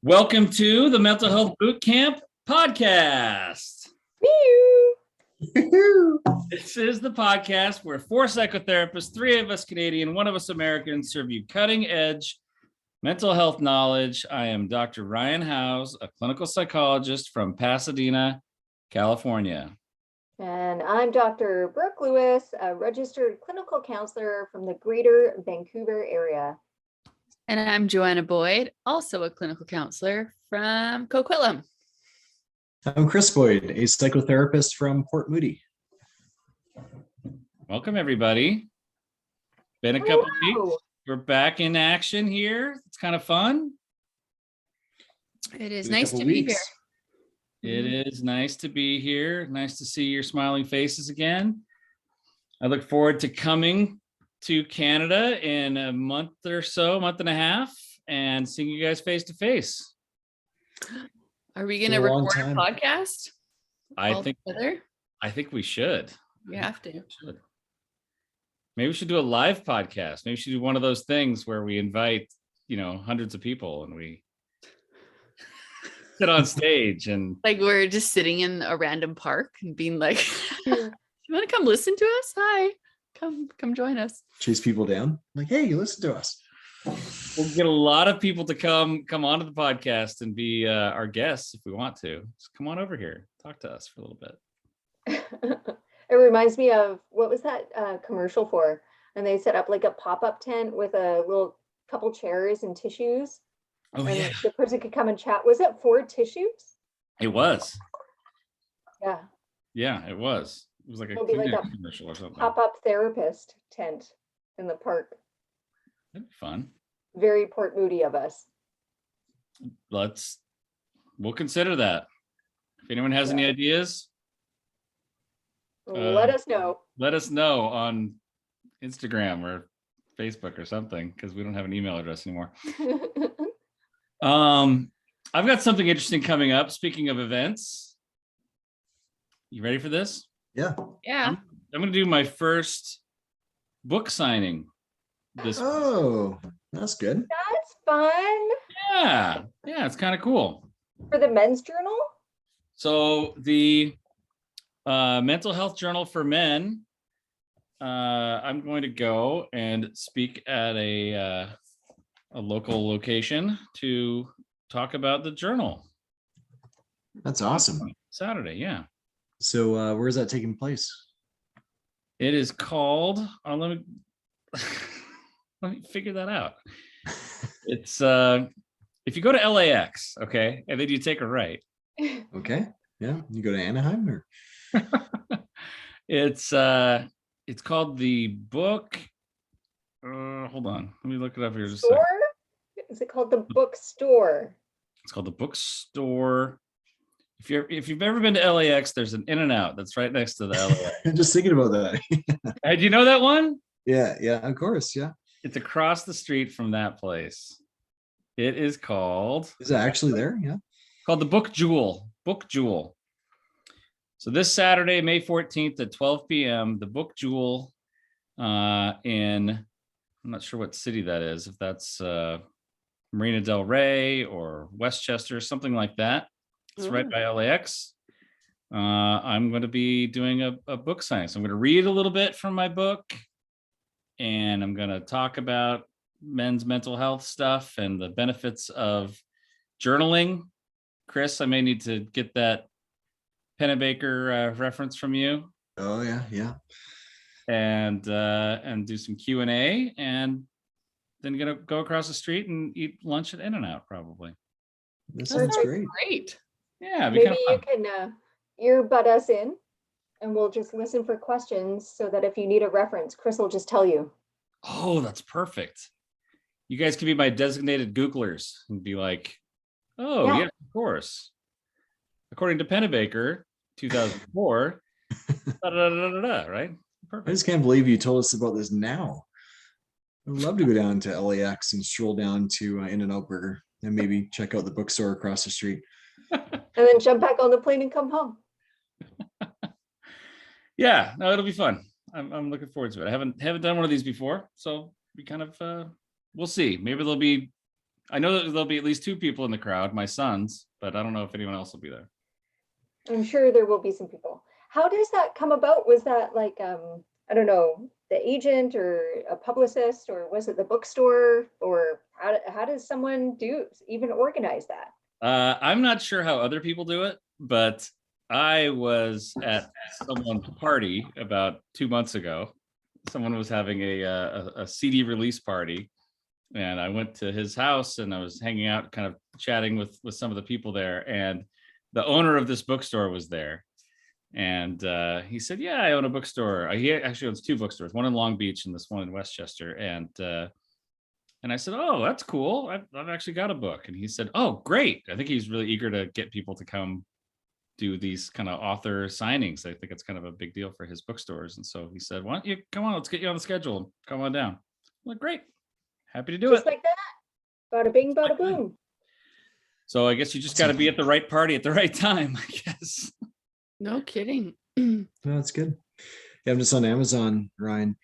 Welcome to the Mental Health Boot Camp podcast. This is the podcast where 4 psychotherapists, 3 of us Canadian, 1 of us Americans, serve you cutting edge mental health knowledge. I am Dr. Ryan Howes, a clinical psychologist from Pasadena, California. And I'm Dr. Brooke Lewis, a registered clinical counselor from the greater Vancouver area. And I'm Joanna Boyd, also a clinical counselor from Coquitlam. I'm Chris Boyd, a psychotherapist from Port Moody. Welcome, everybody. Been a couple weeks. We're back in action here. It's kind of fun. It is nice to be here. It is nice to be here. Nice to see your smiling faces again. I look forward to coming to Canada in a month or so, month and a half, and seeing you guys face to face. Are we going to record a podcast? I think we should. We have to. Maybe we should do a live podcast. Maybe we should do one of those things where we invite, hundreds of people and we sit on stage and like we're just sitting in a random park and being like, you want to come listen to us? Hi, come join us. Chase people down. Like, hey, listen to us. We'll get a lot of people to come onto the podcast and be our guests if we want to. Just come on over here, talk to us for a little bit. It reminds me of, what was that commercial for? And they set up like a pop-up tent with a little couple chairs and tissues. Oh, and yeah. the person could come and chat. Was it for tissues? It was. Yeah. Yeah, it was. It was like a commercial or something. Pop-up therapist tent in the park. That'd be fun. Very Port Moody of us. We'll consider that. If anyone has any ideas, let us know. Let us know on Instagram or Facebook or something, because we don't have an email address anymore. I've got something interesting coming up. Speaking of events, you ready for this? Yeah. I'm going to do my first book signing this week. Oh, that's good. That's fun. Yeah, it's kind of cool. For the men's journal? So the Mental Health Journal for Men, I'm going to go and speak at a local location to talk about the journal. That's awesome. Saturday, yeah. So where is that taking place? It is called, let me figure that out. It's if you go to LAX, okay, and then you take a right. Okay. Yeah. You go to Anaheim or it's called the book. Hold on. Let me look it up here. Just Store? Is it called the bookstore? It's called the bookstore. If you've ever been to LAX, there's an In-N-Out that's right next to the LAX. I'm just thinking about that. Do you know that one? Yeah, of course. Yeah. It's across the street from that place. It is called. Is it actually there? Yeah. Called the Book Jewel. Book Jewel. So this Saturday, May 14th at 12 p.m., the Book Jewel in, I'm not sure what city that is, if that's Marina Del Rey or Westchester, something like that. It's right by LAX. I'm going to be doing a book signing. So I'm going to read a little bit from my book, and I'm going to talk about men's mental health stuff and the benefits of journaling. Chris, I may need to get that Pennebaker reference from you. Oh yeah. And do some Q&A, and then gonna go across the street and eat lunch at In-N-Out probably. That sounds great. Great. Yeah, maybe you can earbud us in, and we'll just listen for questions so that if you need a reference, Chris will just tell you. Oh, that's perfect. You guys can be my designated Googlers and be like, oh, yeah of course. According to Pennebaker, 2004, right? Perfect. I just can't believe you told us about this now. I'd love to go down to LAX and stroll down to In-N-Out Burger and maybe check out the bookstore across the street. And then jump back on the plane and come home. Yeah, no, it'll be fun. I'm looking forward to it. I haven't done one of these before, so we kind of we'll see. Maybe there'll be I know that there'll be at least 2 people in the crowd, my sons, but I don't know if anyone else will be there. I'm sure there will be some people. How does that come about? Was that like, I don't know, the agent or a publicist, or was it the bookstore, or how does someone even organize that? I'm not sure how other people do it, but I was at someone's party about 2 months ago. Someone was having a CD release party, and I went to his house and I was hanging out, kind of chatting with some of the people there. And the owner of this bookstore was there. And he said, yeah, I own a bookstore. He actually owns 2 bookstores, one in Long Beach and this one in Westchester. And I said, oh, that's cool. I've actually got a book. And he said, oh, great. I think he's really eager to get people to come do these kind of author signings. I think it's kind of a big deal for his bookstores. And so he said, why don't you come on, let's get you on the schedule. Come on down. I'm like, great. Happy to do Just it. like that. Bada bing, bada boom. So I guess you just got to be at the right party at the right time, I guess. No kidding. No, that's good. Yeah, I'm just on Amazon, Ryan.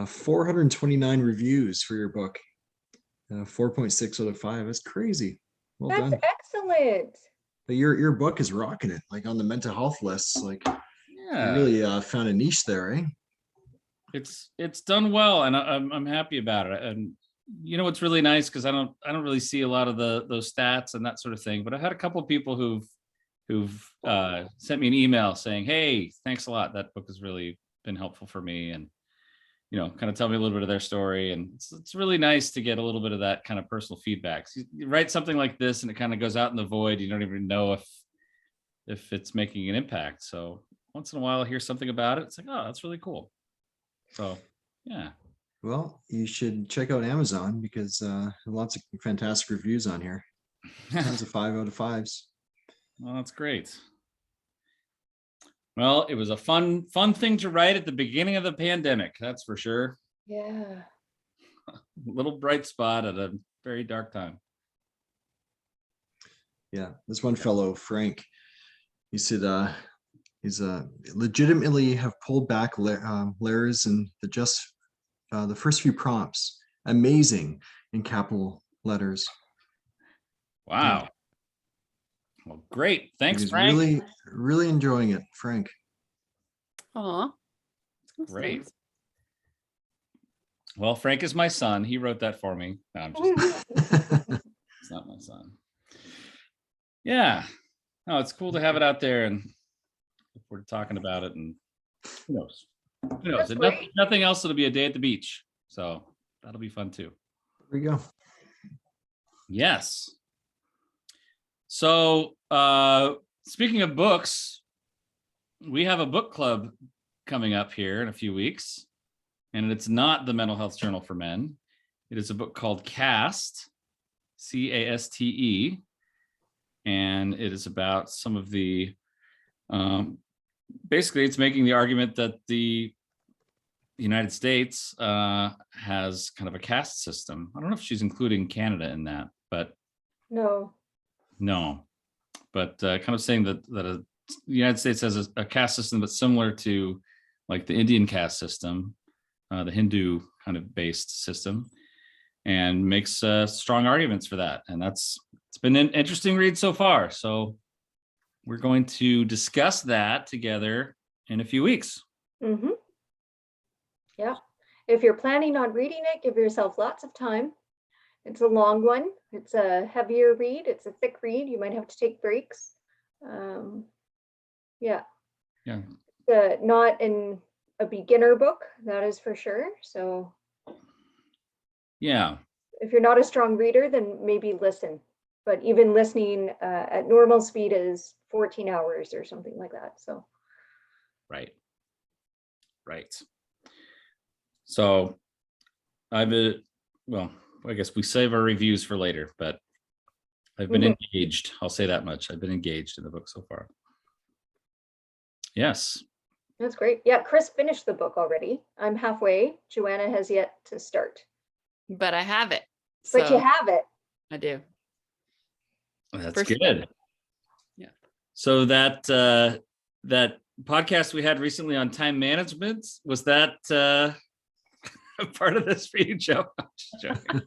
429 reviews for your book. 4.6 out of 5. That's crazy. Well That's done. excellent. But your book is rocking it, like on the mental health lists. Like Yeah. you really found a niche there, eh? It's done well, and I'm happy about it. And you know what's really nice, because I don't really see a lot of those stats and that sort of thing. But I've had a couple of people who've sent me an email saying, "Hey, thanks a lot. That book has really been helpful for me," and kind of tell me a little bit of their story. And it's really nice to get a little bit of that kind of personal feedback. So you write something like this, and it kind of goes out in the void. You don't even know if it's making an impact. So once in a while, I hear something about it. It's like, oh, that's really cool. So yeah. Well, you should check out Amazon, because lots of fantastic reviews on here. Tons of 5 out of 5s. Well, that's great. Well, it was a fun thing to write at the beginning of the pandemic, that's for sure. Yeah. A little bright spot at a very dark time. Yeah, this one fellow, Frank, he said he's legitimately have pulled back layers and the first few prompts. Amazing, in capital letters. Wow. Well, great. Thanks, He's Frank. really, really enjoying it, Frank. Aw. Great. Well, Frank is my son. He wrote that for me. No, I'm just it's not my son. Yeah. No, it's cool to have it out there, and if we're talking about it, and who knows? Who knows? That's If great. nothing else, it'll be a day at the beach. So that'll be fun too. There we go. Yes. So speaking of books, we have a book club coming up here in a few weeks, and it's not the Mental Health Journal for Men. It is a book called Cast, Caste, and it is about some of the basically it's making the argument that the United States has kind of a caste system. I don't know if she's including Canada in that, but No. no, but kind of saying that the United States has a caste system that's similar to like the Indian caste system, the Hindu kind of based system, and makes strong arguments for that. And it's been an interesting read so far. So we're going to discuss that together in a few weeks. Mm-hmm. Yeah. If you're planning on reading it, give yourself lots of time. It's a long one. It's a heavier read. It's a thick read. You might have to take breaks. Yeah. Yeah. Not in a beginner book, that is for sure. So Yeah. if you're not a strong reader, then maybe listen. But even listening at normal speed is 14 hours or something like that. So Right. So I guess we save our reviews for later, but I've been engaged. I'll say that much. I've been engaged in the book so far. Yes. that's great. Yeah, Chris finished the book already. I'm halfway. Joanna has yet to start. But I have it. But you So have it. I do. That's For sure. good. Yeah. So that podcast we had recently on time management, was that a part of this for you, Joe? I'm just joking.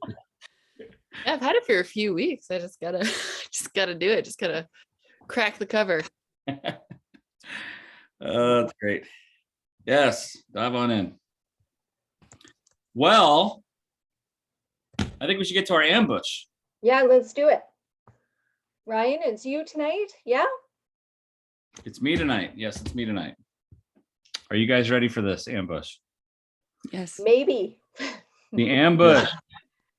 Yeah, I've had it for a few weeks. I just gotta just gotta do it. Just gotta crack the cover. That's great. Yes, dive on in. Well, I think we should get to our ambush. Yeah, let's do it. Ryan, it's you tonight? Yeah? It's me tonight. Yes, it's me tonight. Are you guys ready for this ambush? Yes. Maybe. The ambush.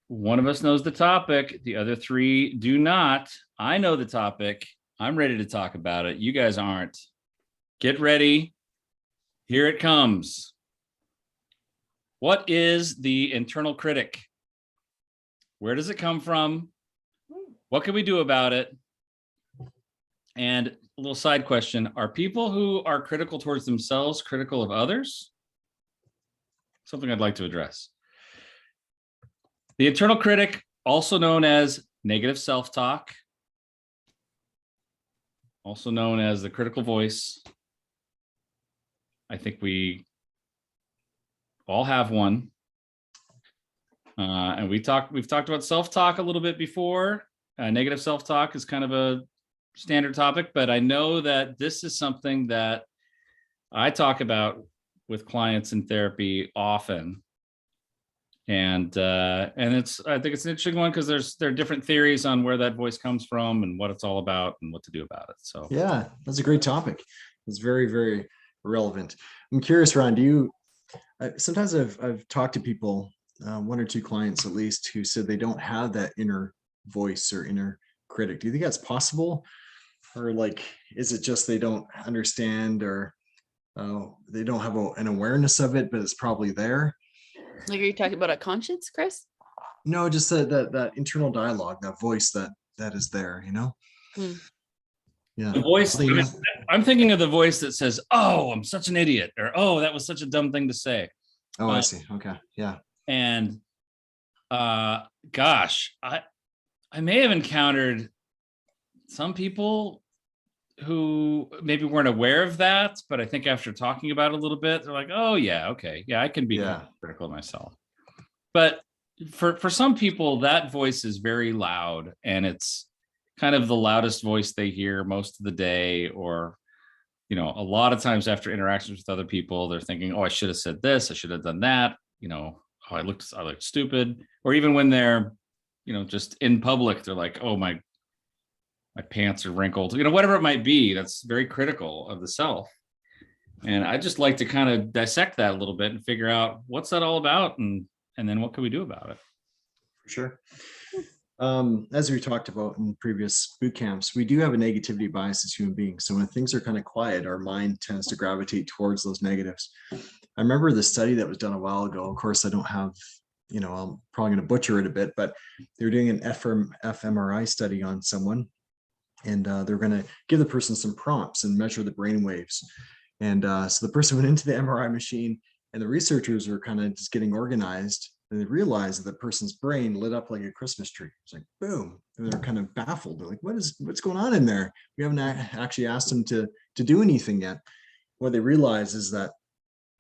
One of us knows the topic. The other three do not. I know the topic. I'm ready to talk about it. You guys aren't. Get ready. Here it comes. What is the internal critic? Where does it come from? What can we do about it? And a little side question, are people who are critical towards themselves critical of others? Something I'd like to address. The internal critic, also known as negative self-talk, also known as the critical voice. I think we all have one. And we've talked about self-talk a little bit before. Negative self-talk is kind of a standard topic, but I know that this is something that I talk about with clients in therapy often. And I think it's an interesting one because there are different theories on where that voice comes from and what it's all about and what to do about it. So Yeah, that's a great topic. It's very, very relevant. I'm curious, Ron, do you, sometimes I've talked to people, one or two clients at least, who said they don't have that inner voice or inner critic. Do you think that's possible? Or like, is it just they don't understand, or they don't have an awareness of it, but it's probably there? Like, are you talking about a conscience, Chris? No, just that internal dialogue, that voice that is there, you know? Hmm. Yeah. the voice, Well, yeah. I'm thinking of the voice that says, "Oh, I'm such an idiot," or "Oh, that was such a dumb thing to say." Oh, I see. Okay. Yeah. And gosh, I may have encountered some people who maybe weren't aware of that, but I think after talking about it a little bit, they're like, "Oh yeah, okay, yeah, I can be Yeah. critical of myself." But for some people, that voice is very loud, and it's kind of the loudest voice they hear most of the day, or a lot of times after interactions with other people, they're thinking, "Oh, I should have said this, I should have done that," "Oh, I looked stupid," or even when they're just in public, they're like, "Oh, my pants are wrinkled," whatever it might be. That's very critical of the self. And I just like to kind of dissect that a little bit and figure out what's that all about, and then what can we do about it. For sure. As we talked about in previous boot camps, we do have a negativity bias as human beings. So when things are kind of quiet, our mind tends to gravitate towards those negatives. I remember the study that was done a while ago. Of course, I don't have, I'm probably going to butcher it a bit, but they were doing an fMRI study on someone, and they're going to give the person some prompts and measure the brain waves. And so the person went into the MRI machine, and the researchers were kind of just getting organized, and they realized that the person's brain lit up like a Christmas tree. It's like, boom. And they're kind of baffled. They're like, what's going on in there? We haven't actually asked them to do anything yet. What they realize is that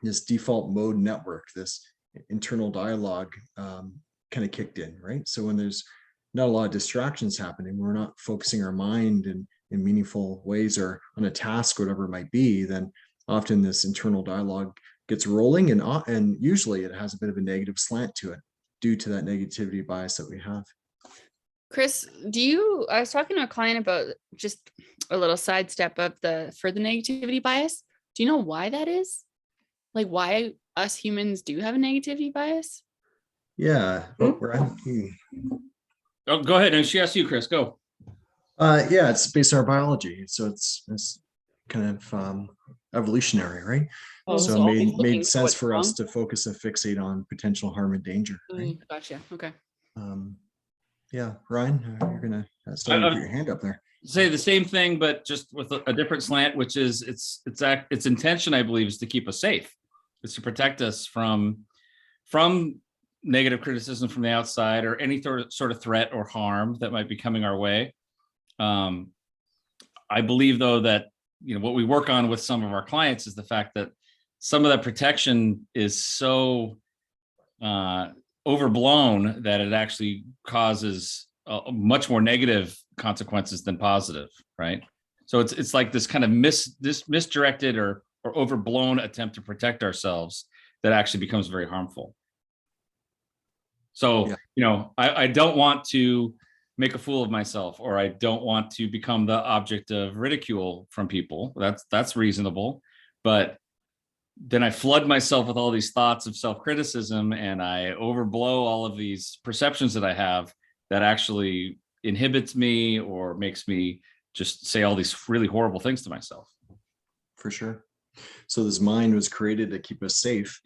this default mode network, this internal dialogue kind of kicked in, right? So when there's not a lot of distractions happening, we're not focusing our mind in meaningful ways or on a task, whatever it might be, then often this internal dialogue gets rolling, and usually it has a bit of a negative slant to it due to that negativity bias that we have. Chris, I was talking to a client about just a little sidestep of for the negativity bias. Do you know why that is? Like, why us humans do have a negativity bias? Yeah. Oh, Oh, go ahead. And she asked you, Chris, go. Yeah, it's based on our biology. So it's kind of evolutionary, right? Oh, so it made sense what's for wrong? us to focus and fixate on potential harm and danger, right? Gotcha. Okay. Yeah, Ryan, you're gonna start to put your hand up there. Say the same thing, but just with a different slant, which is its intention, I believe, is to keep us safe. It's to protect us from negative criticism from the outside or any sort of threat or harm that might be coming our way. I believe, though, that what we work on with some of our clients is the fact that some of that protection is so overblown that it actually causes much more negative consequences than positive, right? So it's like this kind of misdirected or overblown attempt to protect ourselves that actually becomes very harmful. So, Yeah. I don't want to make a fool of myself, or I don't want to become the object of ridicule from people. That's reasonable. But then I flood myself with all these thoughts of self-criticism, and I overblow all of these perceptions that I have that actually inhibits me or makes me just say all these really horrible things to myself. For sure. So this mind was created to keep us safe.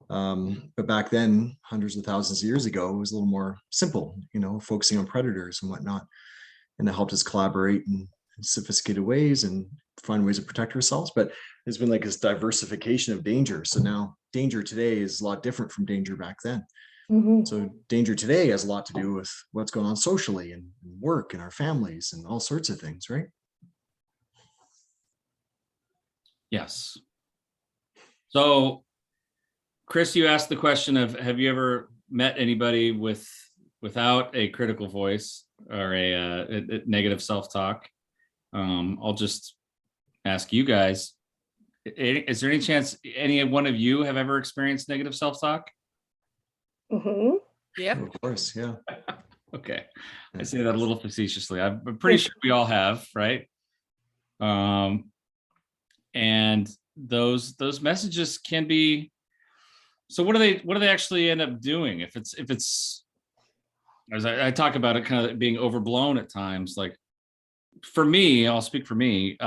But back then, hundreds of thousands of years ago, it was a little more simple, focusing on predators and whatnot. And it helped us collaborate in sophisticated ways and find ways to protect ourselves. But there's been like this diversification of danger. So now danger today is a lot different from danger back then. Mhm. So danger today has a lot to do with what's going on socially and work and our families and all sorts of things, right? Yes. So, Chris, you asked the question of, have you ever met anybody without a critical voice or a negative self-talk? I'll just ask you guys, is there any chance any one of you have ever experienced negative self-talk? Mhm. Yep. Of course, yeah. Okay. I say that a little facetiously. I'm pretty sure we all have, right? And those messages can be, so what do they actually end up doing? If it's as I talk about it kind of being overblown at times, like for me, I'll speak for me.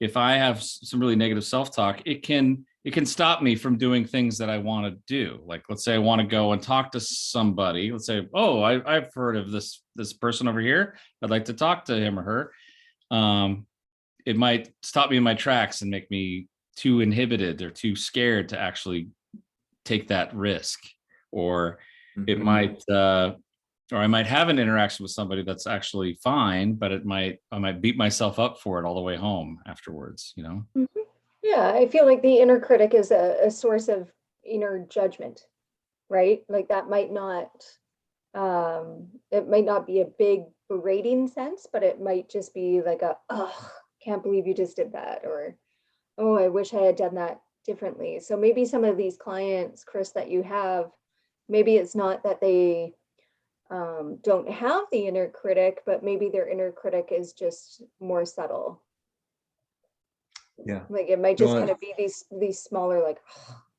If I have some really negative self-talk, it can stop me from doing things that I want to do. Like, let's say I want to go and talk to somebody. Let's say, oh, I've heard of this person over here. I'd like to talk to him or her. It might stop me in my tracks and make me too inhibited or too scared to actually take that risk. Or it might, or I might have an interaction with somebody that's actually fine, but I might beat myself up for it all the way home afterwards, Mhm. Yeah, I feel like the inner critic is a source of inner judgment, right? Like that might not, it might not be a big berating sense, but it might just be like oh, can't believe you just did that, or, oh, I wish I had done that differently. So maybe some of these clients, Chris, that you have, maybe it's not that they don't have the inner critic, but maybe their inner critic is just more subtle. Yeah. Like it might No, just kind of be these smaller like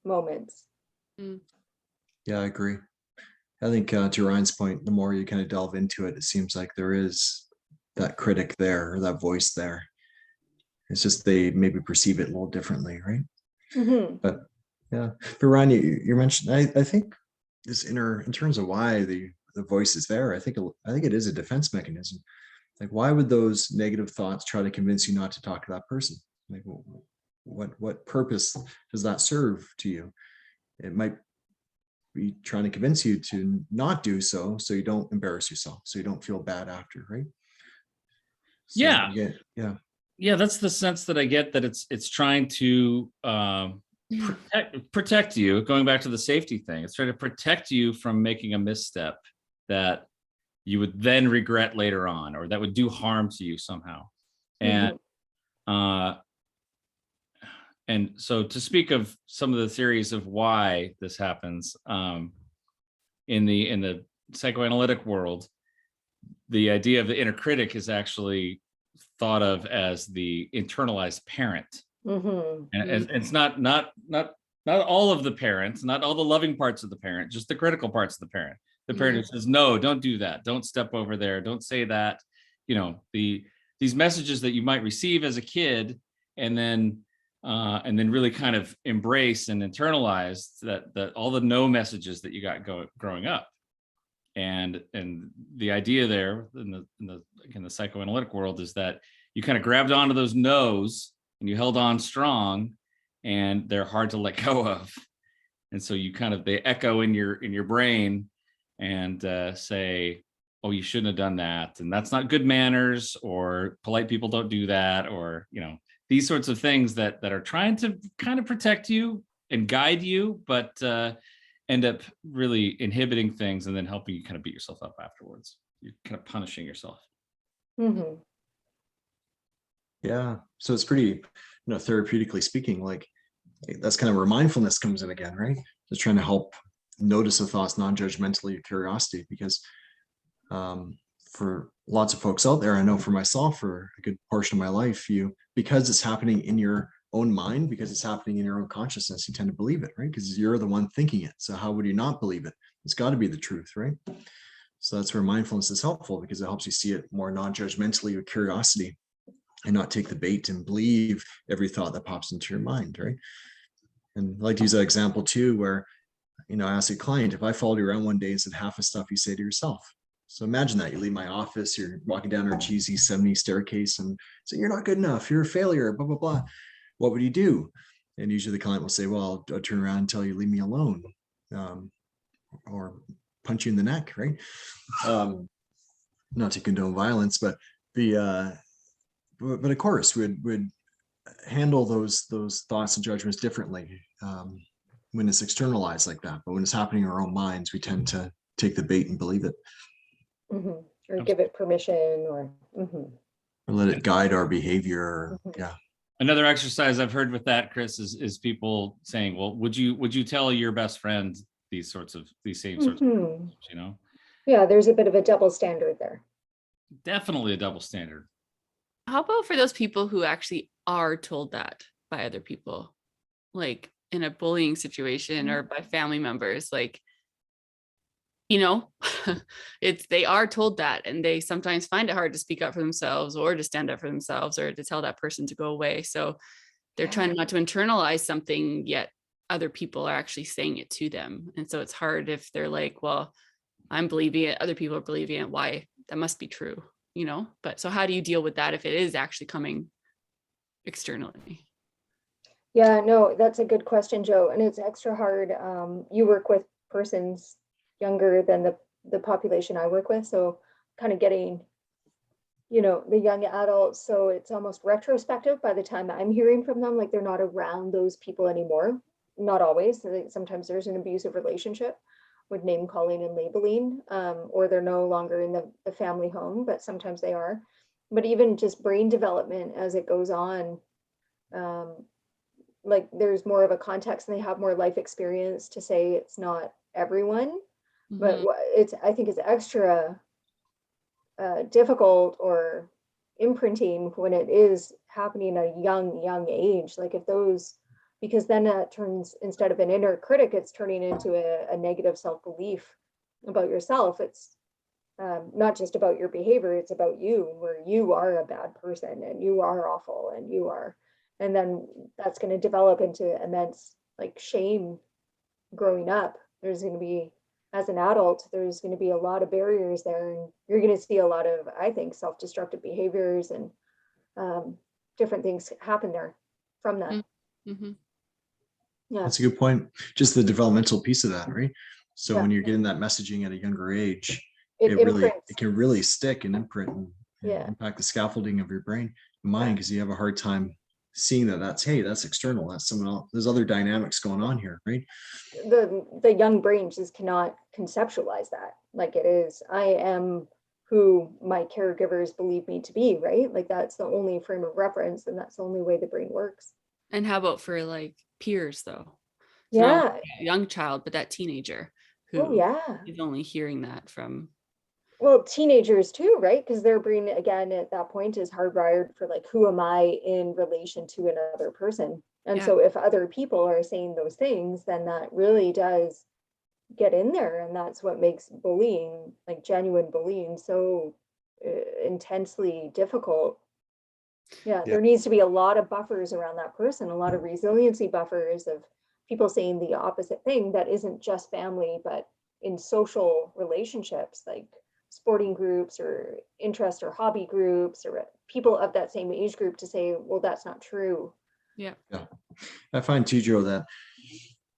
moments. Yeah, I agree. I think to Ryan's point, the more you kind of delve into it, it seems like there is that critic there or that voice there. It's just they maybe perceive it a little differently, right? Mm-hmm. But yeah, but Ryan, you mentioned I think this inner, in terms of why the voice is there, I think it is a defense mechanism. Like, why would those negative thoughts try to convince you not to talk to that person? Like, what purpose does that serve to you? It might be trying to convince you to not do so you don't embarrass yourself, so you don't feel bad after, right? So, Yeah. yeah, That's the sense that I get, that it's trying to protect you. Going back to the safety thing, it's trying to protect you from making a misstep that you would then regret later on, or that would do harm to you somehow. And and so, to speak of some of the theories of why this happens, in the psychoanalytic world, the idea of the inner critic is actually thought of as the internalized parent. Mm-hmm. And it's not all of the parents, not all the loving parts of the parent, just the critical parts of the parent. The parent who says, no, don't do that, don't step over there, don't say that. These messages that you might receive as a kid, and then really kind of embrace and internalize that all the no messages that you got growing up. And the idea there in the psychoanalytic world is that you kind of grabbed onto those no's and you held on strong, and they're hard to let go of. And so they echo in your brain and say, oh, you shouldn't have done that, and that's not good manners, or polite people don't do that, or these sorts of things that are trying to kind of protect you and guide you, but end up really inhibiting things and then helping you kind of beat yourself up afterwards. You're kind of punishing yourself. Mhm. Yeah. So it's pretty, therapeutically speaking, like that's kind of where mindfulness comes in again, right? Just trying to help notice the thoughts non-judgmentally with curiosity, because for lots of folks out there, I know for myself, for a good portion of my life, because it's happening in your own mind, because it's happening in your own consciousness, you tend to believe it, right? Because you're the one thinking it. So how would you not believe it? It's got to be the truth, right? So that's where mindfulness is helpful, because it helps you see it more non-judgmentally with curiosity and not take the bait and believe every thought that pops into your mind, right? And I like to use that example too, where, I ask a client, if I followed you around one day and said half the stuff you say to yourself. So imagine that you leave my office, you're walking down our cheesy 70 staircase and say, you're not good enough, you're a failure, blah, blah, blah. What would you do? And usually the client will say, well, I'll turn around and tell you, leave me alone, or punch you in the neck, right? Not to condone violence, but but of course would handle those thoughts and judgments differently when it's externalized like that. But when it's happening in our own minds, we tend to take the bait and believe it. Mhm. Or give it permission, or mhm. Or let it guide our behavior. Mhm. Yeah. Another exercise I've heard with that, Chris, is people saying, well, would you tell your best friend these same sorts of Mhm. things, you know? Yeah, there's a bit of a double standard there. Definitely a double standard. How about for those people who actually are told that by other people, like in a bullying situation or by family members, like, they are told that, and they sometimes find it hard to speak up for themselves or to stand up for themselves or to tell that person to go away. So they're trying not to internalize something, yet other people are actually saying it to them. And so it's hard if they're like, well, I'm believing it, other people are believing it. Why? That must be true, But so how do you deal with that if it is actually coming externally? Yeah, no, that's a good question, Joe. And it's extra hard. You work with persons younger than the population I work with. So kind of getting, the young adults. So it's almost retrospective by the time I'm hearing from them, like they're not around those people anymore. Not always. Sometimes there's an abusive relationship with name calling and labeling, or they're no longer in the family home, but sometimes they are. But even just brain development as it goes on, like there's more of a context and they have more life experience to say it's not everyone. But Mhm. I think it's extra difficult or imprinting when it is happening at a young age. Like if those, because then that turns, instead of an inner critic, it's turning into a negative self-belief about yourself. It's not just about your behavior, it's about you, where you are a bad person and you are awful and you are, and then that's going to develop into immense like shame growing up. There's going to be, as an adult, there's going to be a lot of barriers there, and you're going to see a lot of, I think, self-destructive behaviors and different things happen there from that. Mm-hmm. Yeah. That's a good point. Just the developmental piece of that, right? So Yeah. when you're getting that messaging at a younger age, It imprints. it can really stick and imprint and Yeah. impact the scaffolding of your brain and mind, because you have a hard time seeing that's external, that's someone else. There's other dynamics going on here, right? The young brain just cannot conceptualize that. Like it is, I am who my caregivers believe me to be, right? Like that's the only frame of reference, and that's the only way the brain works. And how about for like peers though? It's Yeah. not like a young child, but that teenager Oh who yeah. is only hearing that from. Well, teenagers too, right? Because their brain, again, at that point is hardwired for like, who am I in relation to another person? And Yeah. so if other people are saying those things, then that really does get in there. And that's what makes bullying, like genuine bullying, so intensely difficult. Yeah, Yeah. there needs to be a lot of buffers around that person, a lot of resiliency buffers of people saying the opposite thing that isn't just family, but in social relationships, like sporting groups or interest or hobby groups or people of that same age group, to say, well, that's not true. Yeah. I find too, Joe, that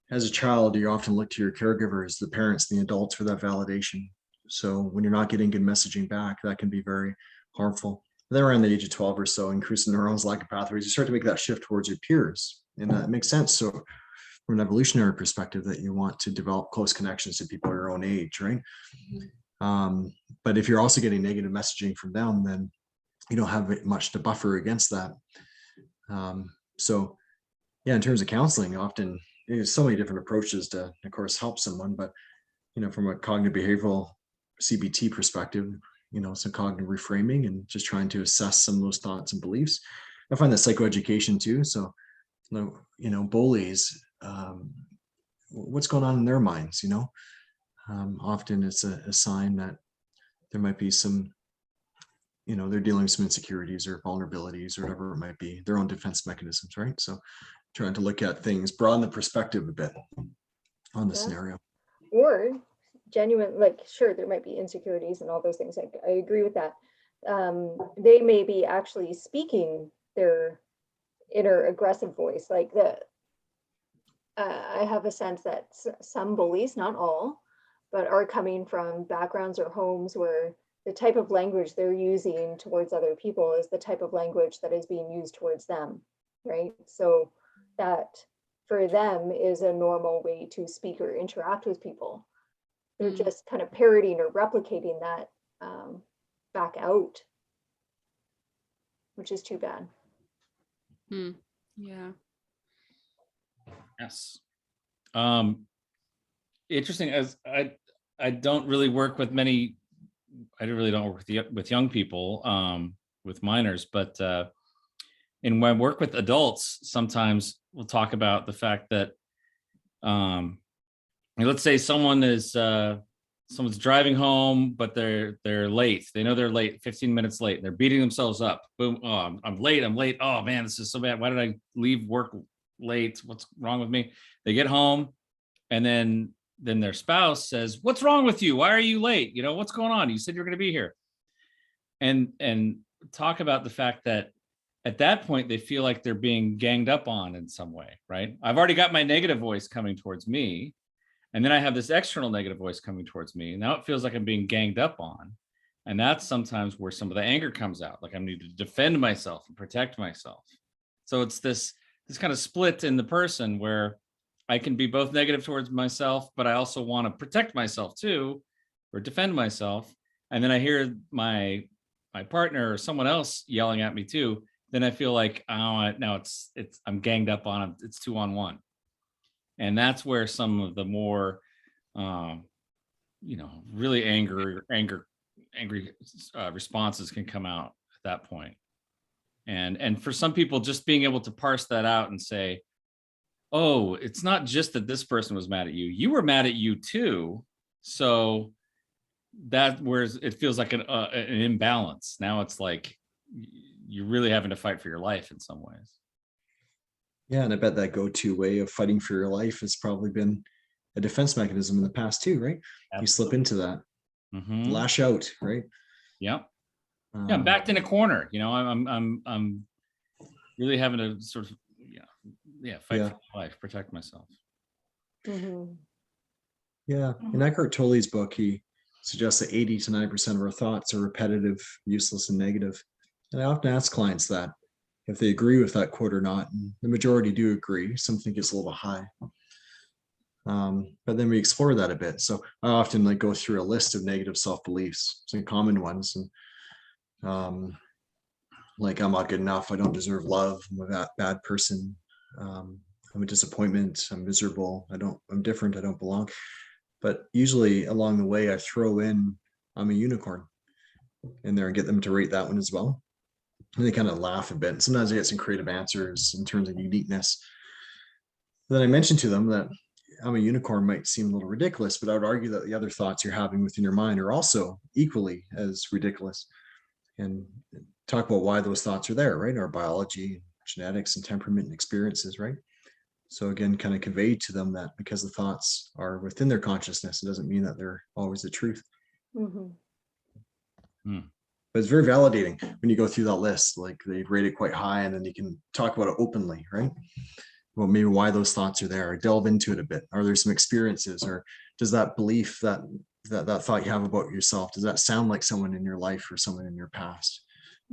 as a child, you often look to your caregivers, the parents, the adults, for that validation. So when you're not getting good messaging back, that can be very harmful. Then around the age of 12 or so, increasing neurons, lack of pathways, you start to make that shift towards your peers. And that makes sense. So from an evolutionary perspective that you want to develop close connections to people your own age, right? But if you're also getting negative messaging from them, then you don't have much to buffer against that. So yeah, in terms of counseling, often there's so many different approaches to, of course, help someone, but from a cognitive behavioral CBT perspective, some cognitive reframing and just trying to assess some of those thoughts and beliefs. I find that psychoeducation too. So, bullies, what's going on in their minds, often it's a sign that there might be some, they're dealing with some insecurities or vulnerabilities or whatever it might be, their own defense mechanisms, right? So trying to look at things, broaden the perspective a bit on the scenario. Or genuine, like, sure, there might be insecurities and all those things. I agree with that. They may be actually speaking their inner aggressive voice. Like I have a sense that some bullies, not all, but are coming from backgrounds or homes where the type of language they're using towards other people is the type of language that is being used towards them, right? So that for them is a normal way to speak or interact with people. They're just kind of parroting or replicating that back out, which is too bad. Yeah. Yes. Interesting. As I don't really work with many. I really don't work with young people, with minors, but and when I work with adults, sometimes we'll talk about the fact that, let's say someone's driving home, but they're late. They know they're late, 15 minutes late. They're beating themselves up. Boom! Oh, I'm late. Oh man, this is so bad. Why did I leave work late? What's wrong with me? They get home, and then their spouse says, "What's wrong with you? Why are you late? What's going on? You said you're going to be here." And talk about the fact that at that point they feel like they're being ganged up on in some way, right? I've already got my negative voice coming towards me, and then I have this external negative voice coming towards me. Now it feels like I'm being ganged up on, and that's sometimes where some of the anger comes out. Like I need to defend myself and protect myself. So it's this kind of split in the person where I can be both negative towards myself, but I also want to protect myself too, or defend myself. And then I hear my partner or someone else yelling at me too. Then I feel like, oh, now it's I'm ganged up on them. It's 2-on-1. And that's where some of the more, really angry responses can come out at that point. And for some people, just being able to parse that out and say, oh, it's not just that this person was mad at you. You were mad at you too. So that where it feels like an imbalance. Now it's like you're really having to fight for your life in some ways. Yeah, and I bet that go-to way of fighting for your life has probably been a defense mechanism in the past too, right? Absolutely. You slip into that, lash out, right? Yeah, yeah. I'm backed in a corner. I'm really having to sort of fight for my life, protect myself. Yeah, in Eckhart Tolle's book, he suggests that 80 to 90% of our thoughts are repetitive, useless, and negative. And I often ask clients that if they agree with that quote or not. And the majority do agree. Some think it's a little high. But then we explore that a bit. So I often go through a list of negative self-beliefs, some common ones, and like I'm not good enough, I don't deserve love, I'm a bad person, I'm a disappointment, I'm miserable, I'm different, I don't belong. But usually along the way I throw in I'm a unicorn in there and get them to rate that one as well. And they kind of laugh a bit. And sometimes I get some creative answers in terms of uniqueness. Then I mentioned to them that I'm a unicorn might seem a little ridiculous, but I would argue that the other thoughts you're having within your mind are also equally as ridiculous. And talk about why those thoughts are there, right? Our biology, genetics, and temperament and experiences, right? So again, kind of convey to them that because the thoughts are within their consciousness, it doesn't mean that they're always the truth. But it's very validating when you go through that list, like they rate it quite high and then you can talk about it openly, right? Well, maybe why those thoughts are there, delve into it a bit. Are there some experiences, or does that belief, that thought you have about yourself, does that sound like someone in your life or someone in your past?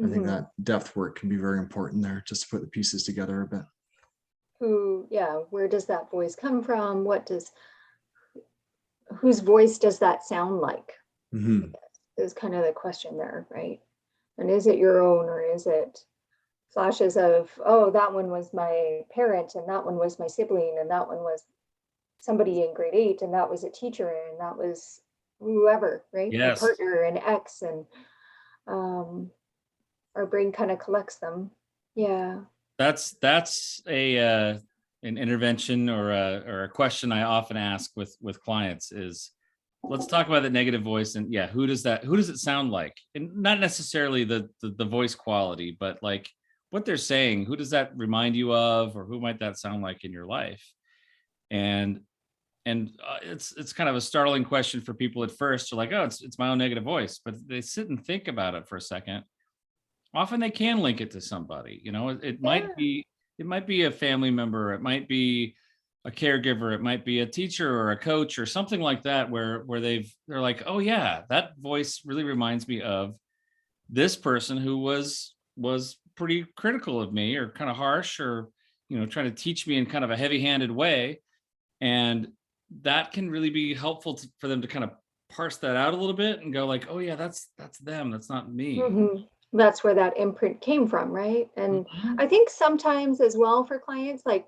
I think that depth work can be very important there, just to put the pieces together a bit. where does that voice come from? Whose voice does that sound like? Mhm. Is kind of the question there, right? And is it your own, or is it flashes of, oh, that one was my parent, and that one was my sibling, and that one was somebody in grade 8, and that was a teacher, and that was whoever, right? My Yes. partner, and ex, and our brain kind of collects them. Yeah. That's an intervention or a question I often ask with clients is, let's talk about the negative voice, and yeah, who does it sound like? And not necessarily the voice quality, but like what they're saying. Who does that remind you of, or who might that sound like in your life? And it's kind of a startling question for people at first. They're like, oh, it's my own negative voice, but they sit and think about it for a second. Often they can link it to somebody. It might be a family member, it might be a caregiver, it might be a teacher or a coach or something like that, where they're like, oh yeah, that voice really reminds me of this person who was pretty critical of me, or kind of harsh, or trying to teach me in kind of a heavy-handed way. And that can really be helpful for them to kind of parse that out a little bit and go like, oh yeah, that's them, that's not me. That's where that imprint came from, right? And Mhm. I think sometimes as well for clients, like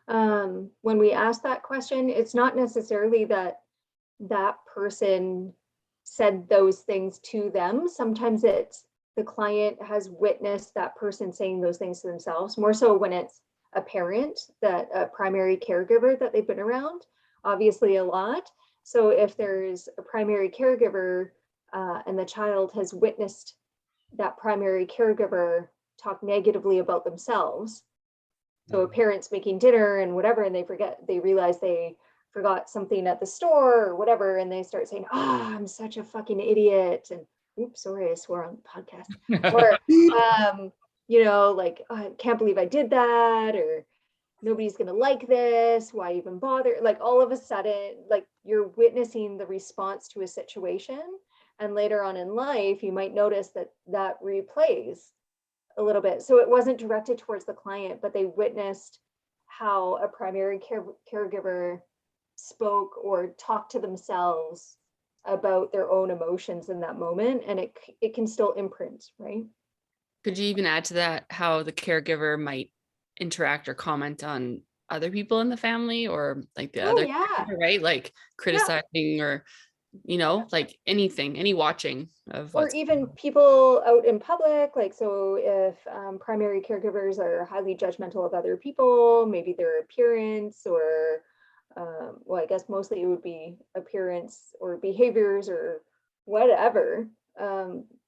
when we ask that question, it's not necessarily that that person said those things to them. Sometimes it's the client has witnessed that person saying those things to themselves, more so when it's a parent, that a primary caregiver that they've been around, obviously a lot. So if there's a primary caregiver and the child has witnessed that primary caregiver talk negatively about themselves. So a parent's making dinner and whatever, and they realize they forgot something at the store or whatever, and they start saying, "Oh, I'm such a fucking idiot," and oops, sorry, I swore on the podcast. Or, like, oh, I can't believe I did that, or nobody's gonna like this. Why even bother? Like all of a sudden, like you're witnessing the response to a situation, and later on in life, you might notice that replays a little bit. So it wasn't directed towards the client, but they witnessed how a primary caregiver spoke or talked to themselves about their own emotions in that moment, and it can still imprint, right? Could you even add to that how the caregiver might interact or comment on other people in the family, or like the Oh other yeah. caregiver, right? Like criticizing, or like anything, any watching of Or what's even people out in public, like, so if primary caregivers are highly judgmental of other people, maybe their appearance, or well, I guess mostly it would be appearance or behaviors or whatever,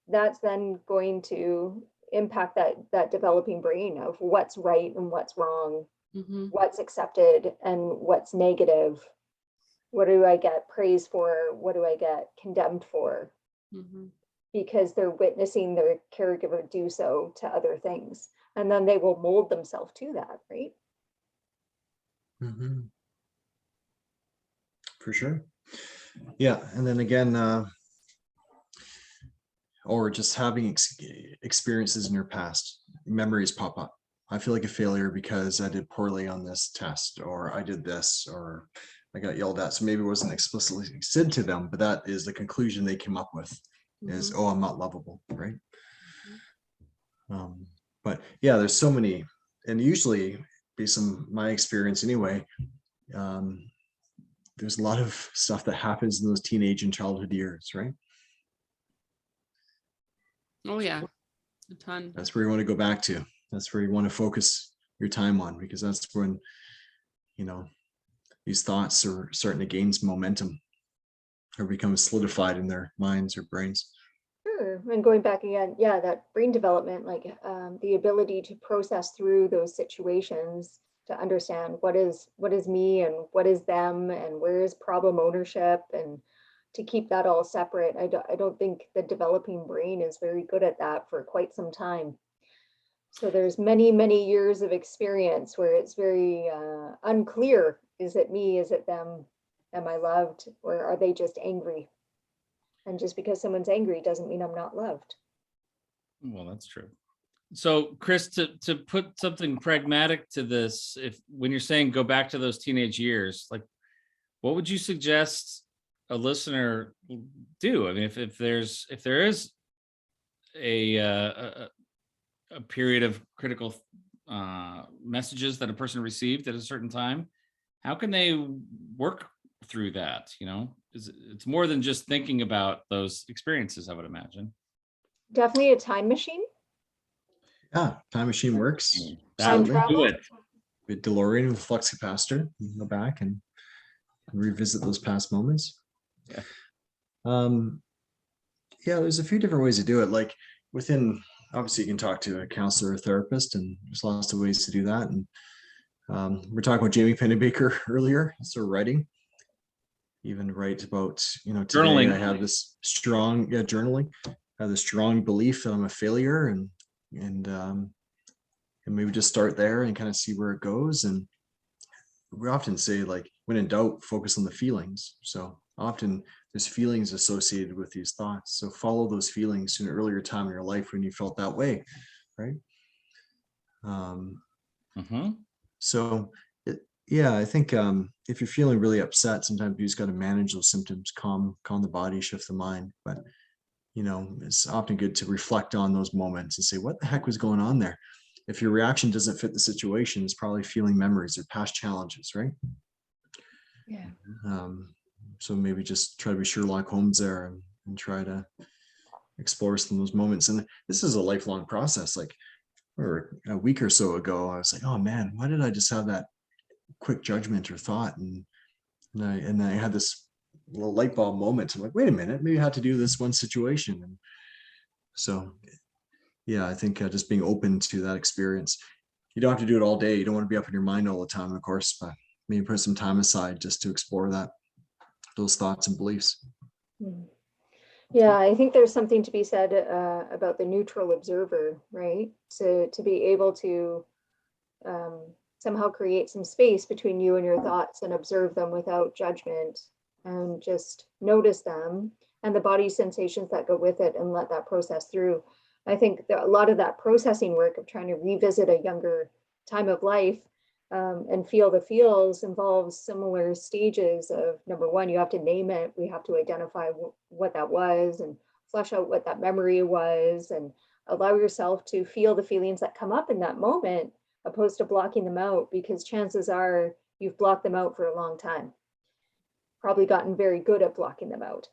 that's then going to impact that developing brain of what's right and what's wrong, Mhm. what's accepted and what's negative. What do I get praise for? What do I get condemned for? Mhm. Because they're witnessing their caregiver do so to other things. And then they will mold themselves to that, right? Mhm. For sure. Yeah, and then again, or just having experiences in your past, memories pop up. I feel like a failure because I did poorly on this test, or I did this, or I got yelled at. So maybe it wasn't explicitly said to them, but that is the conclusion they came up with is, Mhm. oh, I'm not lovable, right? But yeah, there's so many, and usually based on my experience anyway, there's a lot of stuff that happens in those teenage and childhood years, right? Oh yeah, a ton. That's where you want to go back to. That's where you want to focus your time on, because that's when, you know, these thoughts are starting to gain some momentum or become solidified in their minds or brains. Sure. And going back again, yeah, that brain development, like the ability to process through those situations, to understand what is me and what is them, and where is problem ownership, and to keep that all separate. I don't think the developing brain is very good at that for quite some time. So there's many, many years of experience where it's very unclear. Is it me? Is it them? Am I loved? Or are they just angry? And just because someone's angry doesn't mean I'm not loved. Well, that's true. So Chris, to put something pragmatic to this, if when you're saying go back to those teenage years, like what would you suggest a listener do? I mean, if there is a period of critical messages that a person received at a certain time, how can they work through that? You know, it's more than just thinking about those experiences, I would imagine. Definitely a time machine. Yeah, time machine works. Time Absolutely. travel. Do it. With DeLorean with flux capacitor, you can go back and revisit those past moments. Yeah. Yeah, there's a few different ways to do it. Like within, obviously, you can talk to a counselor or therapist, and there's lots of ways to do that. And we're talking about Jamie Pennebaker earlier, so writing. Even write about, today Journaling. I have this strong, journaling. I have this strong belief that I'm a failure, and maybe just start there and kind of see where it goes. And we often say, like, when in doubt, focus on the feelings. So often there's feelings associated with these thoughts. So follow those feelings to an earlier time in your life when you felt that way, right? So yeah, I think if you're feeling really upset, sometimes you just got to manage those symptoms, calm the body, shift the mind. But it's often good to reflect on those moments and say, what the heck was going on there? If your reaction doesn't fit the situation, it's probably feeling memories or past challenges, right? Yeah. So maybe just try to be Sherlock Holmes there and try to explore some of those moments. And this is a lifelong process. Like, or a week or so ago, I was like, oh man, why did I just have that quick judgment or thought? And I had this little light bulb moment. I'm like, wait a minute, maybe I had to do this one situation. And so, yeah, I think just being open to that experience. You don't have to do it all day. You don't want to be up in your mind all the time, of course, but maybe put some time aside just to explore those thoughts and beliefs. Yeah, I think there's something to be said about the neutral observer, right? To be able to somehow create some space between you and your thoughts and observe them without judgment, and just notice them and the body sensations that go with it and let that process through. I think that a lot of that processing work of trying to revisit a younger time of life and feel the feels involves similar stages of, number one, you have to name it. We have to identify what that was and flesh out what that memory was, and allow yourself to feel the feelings that come up in that moment, opposed to blocking them out, because chances are you've blocked them out for a long time. Probably gotten very good at blocking them out.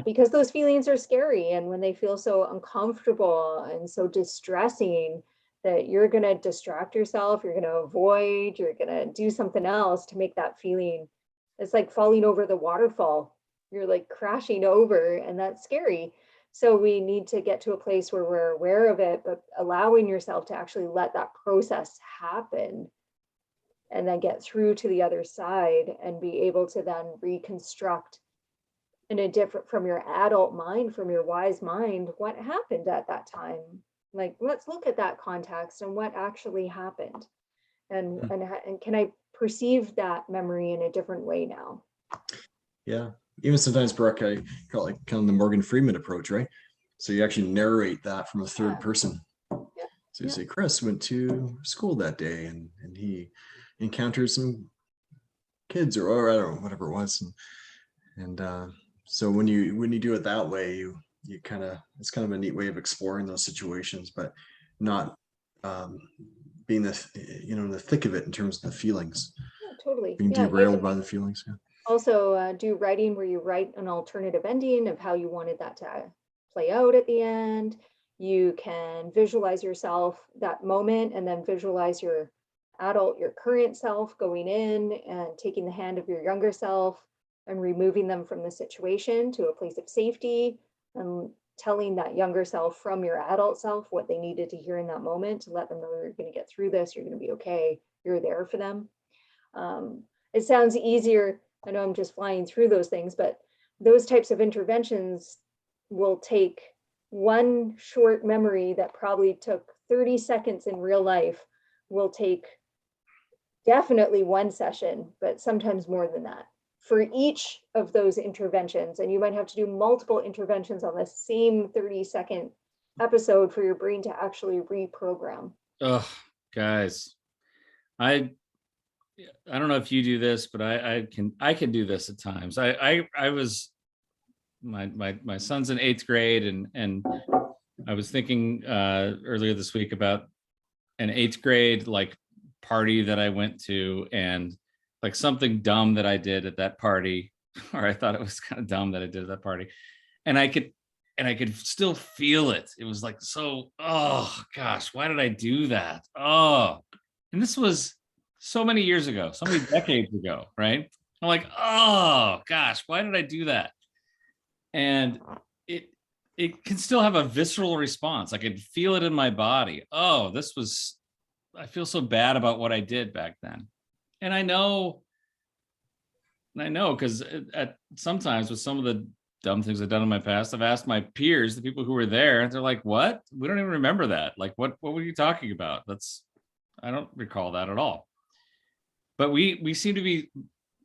Because those feelings are scary, and when they feel so uncomfortable and so distressing, that you're going to distract yourself, you're going to avoid, you're going to do something else to make that feeling. It's like falling over the waterfall. You're like crashing over, and that's scary. So we need to get to a place where we're aware of it, but allowing yourself to actually let that process happen, and then get through to the other side and be able to then reconstruct in a different, from your adult mind, from your wise mind, what happened at that time. Like, let's look at that context and what actually happened, and can I perceive that memory in a different way now? Yeah, even sometimes, Brooke, I call it like kind of the Morgan Freeman approach, right? So you actually narrate that from a third person. So you say, Chris went to school that day, and he encountered some kids, or I don't know, whatever it was, and so when you do it that way, you kind of, it's kind of a neat way of exploring those situations, but not being the thick of it in terms of the feelings. Totally. Being derailed by the feelings. Yeah. Also do writing where you write an alternative ending of how you wanted that to play out at the end. You can visualize yourself that moment, and then visualize your current self going in and taking the hand of your younger self and removing them from the situation to a place of safety, and telling that younger self from your adult self what they needed to hear in that moment to let them know you're going to get through this, you're going to be okay, you're there for them. It sounds easier. I know I'm just flying through those things, but those types of interventions will take one short memory that probably took 30 seconds in real life, will take definitely one session, but sometimes more than that for each of those interventions. And you might have to do multiple interventions on the same 30-second episode for your brain to actually reprogram. Oh, guys, I don't know if you do this, but I can do this at times. I was my son's in 8th grade, and I was thinking earlier this week about an 8th grade like party that I went to, and like something dumb that I did at that party, or I thought it was kind of dumb that I did at that party, and I could still feel it. It was like, so, oh gosh, why did I do that? Oh, and this was so many years ago, so many decades ago, right? I'm like, oh gosh, why did I do that? And it can still have a visceral response. I could feel it in my body. Oh, I feel so bad about what I did back then. And I know because at sometimes with some of the dumb things I've done in my past, I've asked my peers, the people who were there, and they're like, what? We don't even remember that. Like, what were you talking about? I don't recall that at all. But we seem to be,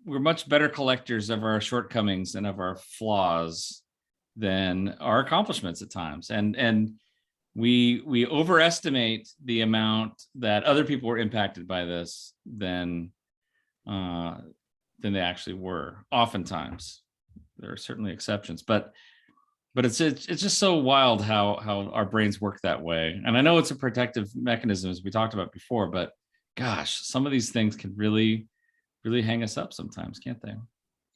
we're much better collectors of our shortcomings and of our flaws than our accomplishments at times. And we overestimate the amount that other people were impacted by this than they actually were. Oftentimes, there are certainly exceptions, but it's just so wild how our brains work that way. And I know it's a protective mechanism, as we talked about before, but gosh, some of these things can really hang us up sometimes, can't they?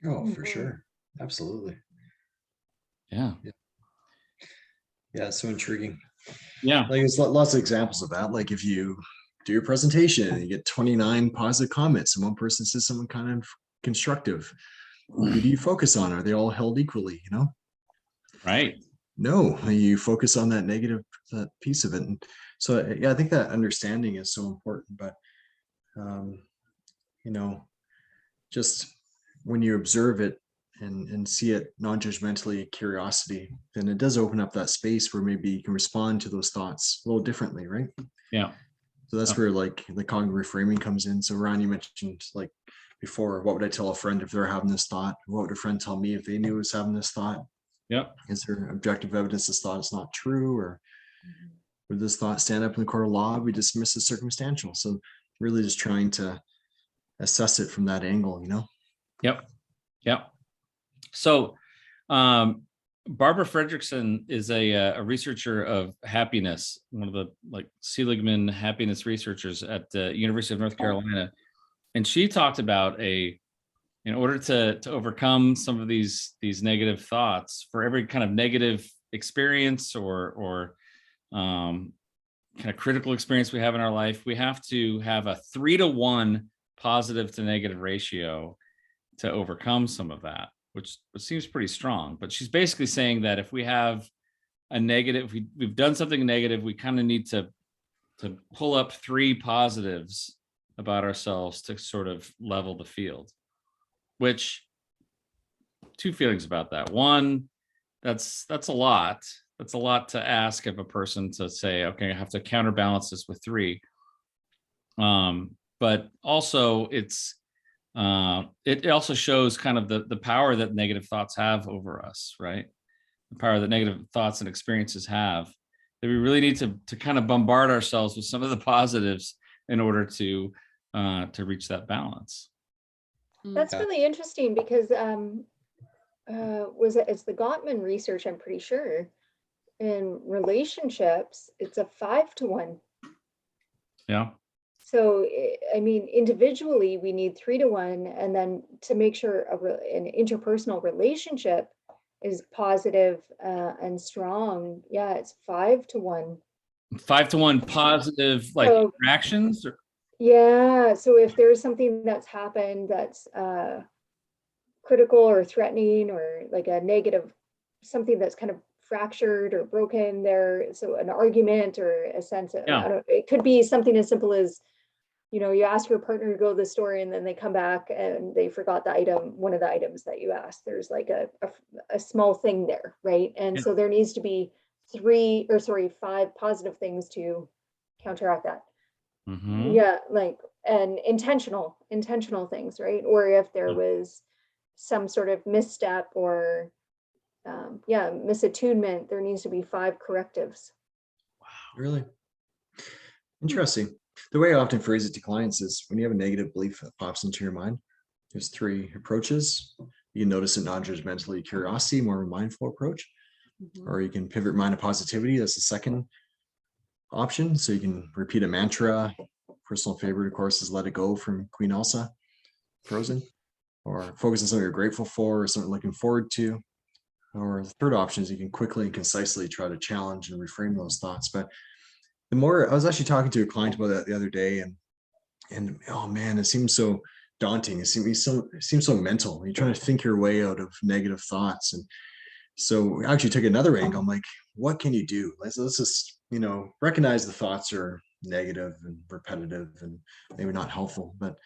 Oh, for Mhm. sure. Absolutely. Yeah. Yeah, it's so intriguing. Yeah. Like there's lots of examples of that. Like if you do your presentation and you get 29 positive comments and one person says something kind of constructive, who do you focus on? Are they all held equally, you know? Right. No, you focus on that negative, that piece of it. And so yeah, I think that understanding is so important. But you know, just when you observe it and see it non-judgmentally, curiosity, then it does open up that space where maybe you can respond to those thoughts a little differently, right? Yeah. So that's where like the cognitive reframing comes in. So Ryan, you mentioned like before, what would I tell a friend if they're having this thought? What would a friend tell me if they knew I was having this thought? Yep. Is there objective evidence this thought is not true? Or would this thought stand up in the court of law? We dismiss as circumstantial. So really just trying to assess it from that angle, you know? Yep. Yep. So Barbara Fredrickson is a researcher of happiness, one of the like Seligman happiness researchers at the University of North Carolina. And she talked about in order to overcome some of these negative thoughts, for every kind of negative experience or kind of critical experience we have in our life, we have to have a 3-to-1 positive to negative ratio to overcome some of that, which seems pretty strong. But she's basically saying that if we have a negative, we've done something negative, we kind of need to pull up 3 positives about ourselves to sort of level the field. Which, 2 feelings about that. One, that's a lot. That's a lot to ask of a person to say, okay, I have to counterbalance this with 3. But also it also shows kind of the power that negative thoughts have over us, right? The power that negative thoughts and experiences have, that we really need to kind of bombard ourselves with some of the positives in order to reach that balance. That's really interesting because it's the Gauntman research, I'm pretty sure. In relationships, it's a 5-to-1. Yeah. So, I mean, individually, we need 3-to-1, and then to make sure an interpersonal relationship is positive and strong, yeah, it's 5-to-1. 5-to-1 positive like So- interactions. Yeah, so if there's something that's happened that's critical or threatening, or like a negative, something that's kind of fractured or broken there, so an argument or a sense of, Yeah. it could be something as simple as, you ask your partner to go to the store and then they come back and they forgot one of the items that you asked. There's like a small thing there, right? And so there needs to be 5 positive things to counteract that. Mm-hmm. Yeah, like, and intentional things, right? Or if there was some sort of misstep or misattunement, there needs to be 5 correctives. Really interesting. The way I often phrase it to clients is when you have a negative belief that pops into your mind, there's three approaches. You can notice it non-judgmentally, curiosity, more of a mindful approach, Mhm. or you can pivot mind to positivity. That's the second option. So you can repeat a mantra. Personal favorite, of course, is Let It Go from Queen Elsa, Frozen, or focus on something you're grateful for or something looking forward to. Or the third option is you can quickly and concisely try to challenge and reframe those thoughts. But the more I was actually talking to a client about that the other day, and oh man, it seems so daunting. It seems so mental. You're trying to think your way out of negative thoughts. And so I actually took another angle. I'm like, what can you do? Let's just, recognize the thoughts are negative and repetitive and maybe not helpful, but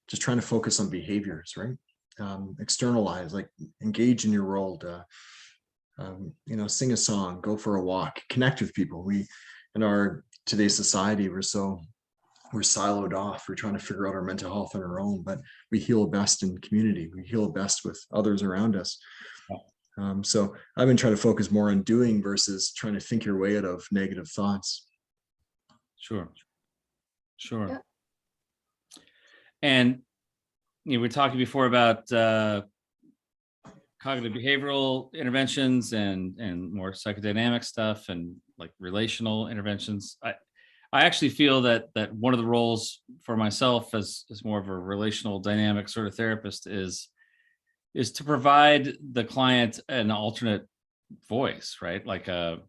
just trying to focus on behaviors, right? Externalize, like engage in your world, sing a song, go for a walk, connect with people. We, in our today's society, we're siloed off. We're trying to figure out our mental health on our own, but we heal best in community. We heal best with others around us. So I've been trying to focus more on doing versus trying to think your way out of negative thoughts. Sure. Yeah. And we were talking before about cognitive behavioral interventions and more psychodynamic stuff and like relational interventions. I actually feel that one of the roles for myself as more of a relational dynamic sort of therapist is to provide the client an alternate voice, right? Like a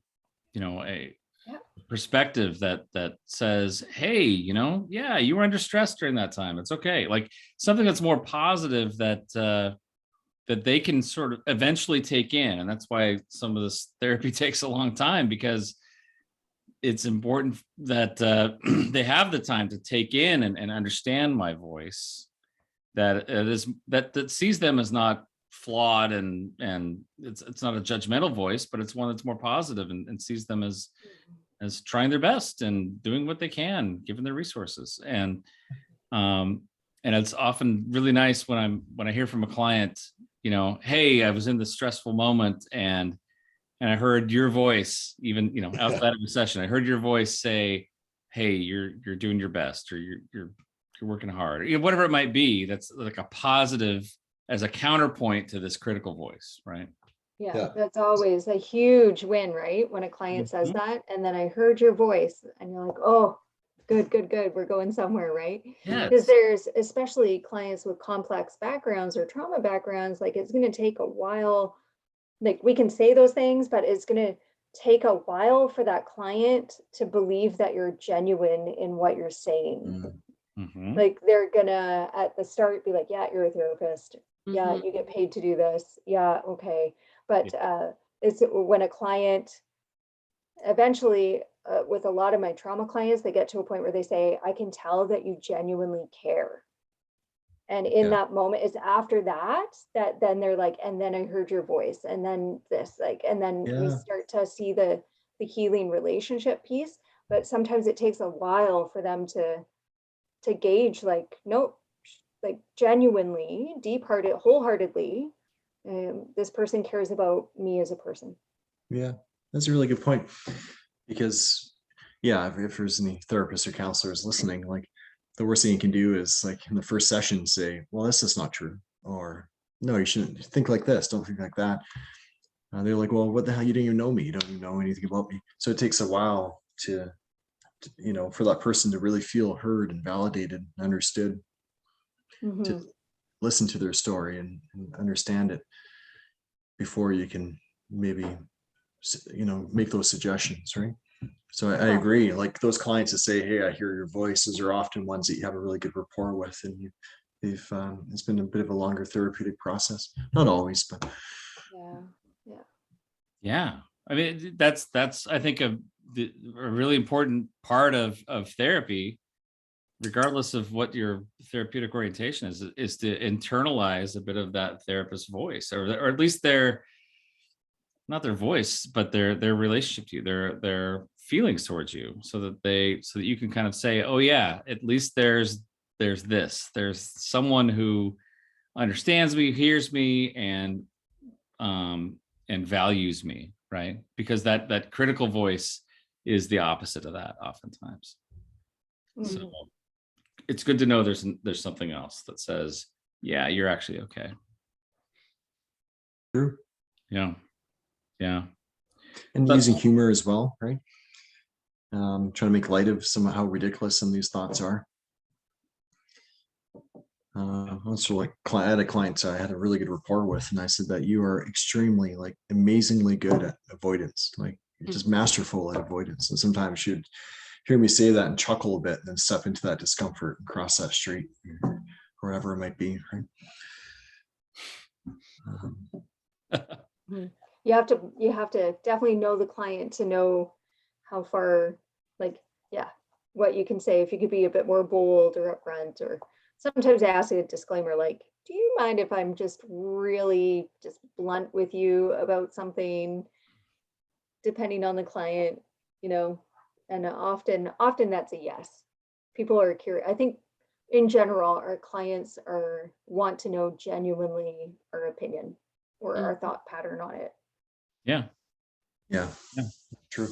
perspective that says, hey, yeah, you were under stress during that time. It's okay. Like something that's more positive that they can sort of eventually take in. And that's why some of this therapy takes a long time, because it's important that they have the time to take in and understand my voice, that it is that sees them as not flawed and it's not a judgmental voice, but it's one that's more positive and sees them as trying their best and doing what they can given their resources. And it's often really nice when I hear from a client, hey, I was in this stressful moment and I heard your voice, even outside of the session, I heard your voice say, hey, you're doing your best, or you're working hard, or whatever it might be. That's like a positive as a counterpoint to this critical voice, right? Yeah, that's always a huge win, right? When a client says that, and then I heard your voice, and you're like, oh, good. We're going somewhere, right? Yeah. Because there's especially clients with complex backgrounds or trauma backgrounds, like it's going to take a while. Like we can say those things, but it's going to take a while for that client to believe that you're genuine in what you're saying. Mm-hmm. Like they're gonna at the start be like, yeah, you're a therapist. Yeah, you get paid to do this. Yeah, okay. But it's when a client eventually, with a lot of my trauma clients, they get to a point where they say, I can tell that you genuinely care. And in that moment, it's after that then they're like, and then I heard your voice, and then this, like, and then we start to see the healing relationship piece. But sometimes it takes a while for them to gauge, like, nope, like genuinely, deep-hearted, wholeheartedly, this person cares about me as a person. Yeah, that's a really good point. Because if there's any therapists or counselors listening, like the worst thing you can do is like in the first session say, well, this is not true, or no, you shouldn't think like this, don't think like that. They're like, well, what the hell, you don't even know me, you don't even know anything about me. So it takes a while to for that person to really feel heard and validated and understood, to listen to their story and understand it before you can maybe make those suggestions, right? So I agree. Like those clients that say, hey, I hear your voice, those are often ones that you have a really good rapport with, and it's been a bit of a longer therapeutic process. Not always, but yeah. I mean, that's I think a really important part of therapy, regardless of what your therapeutic orientation is to internalize a bit of that therapist's voice, or at least not their voice, but their relationship to you, their feelings towards you, so that you can kind of say, oh yeah, at least there's someone who understands me, hears me, and values me, right? Because that critical voice is the opposite of that oftentimes. So Mhm. it's good to know there's something else that says, yeah, you're actually okay. True. Yeah. Yeah. And But- using humor as well, right? Trying to make light of some of how ridiculous some of these thoughts are. Also, like I had a client I had a really good rapport with, and I said that you are extremely, like, amazingly good at avoidance, like just masterful at avoidance. And sometimes you'd hear me say that and chuckle a bit, and then step into that discomfort and cross that street, or wherever it might be. Right? You have to definitely know the client to know how far, like, yeah, what you can say. If you could be a bit more bold or upfront, or sometimes I ask a disclaimer like, do you mind if I'm just really just blunt with you about something, depending on the client, you know? And often that's a yes. People are curious. I think in general, our clients want to know genuinely our opinion or our thought pattern on it. Yeah. Yeah. Yeah. True.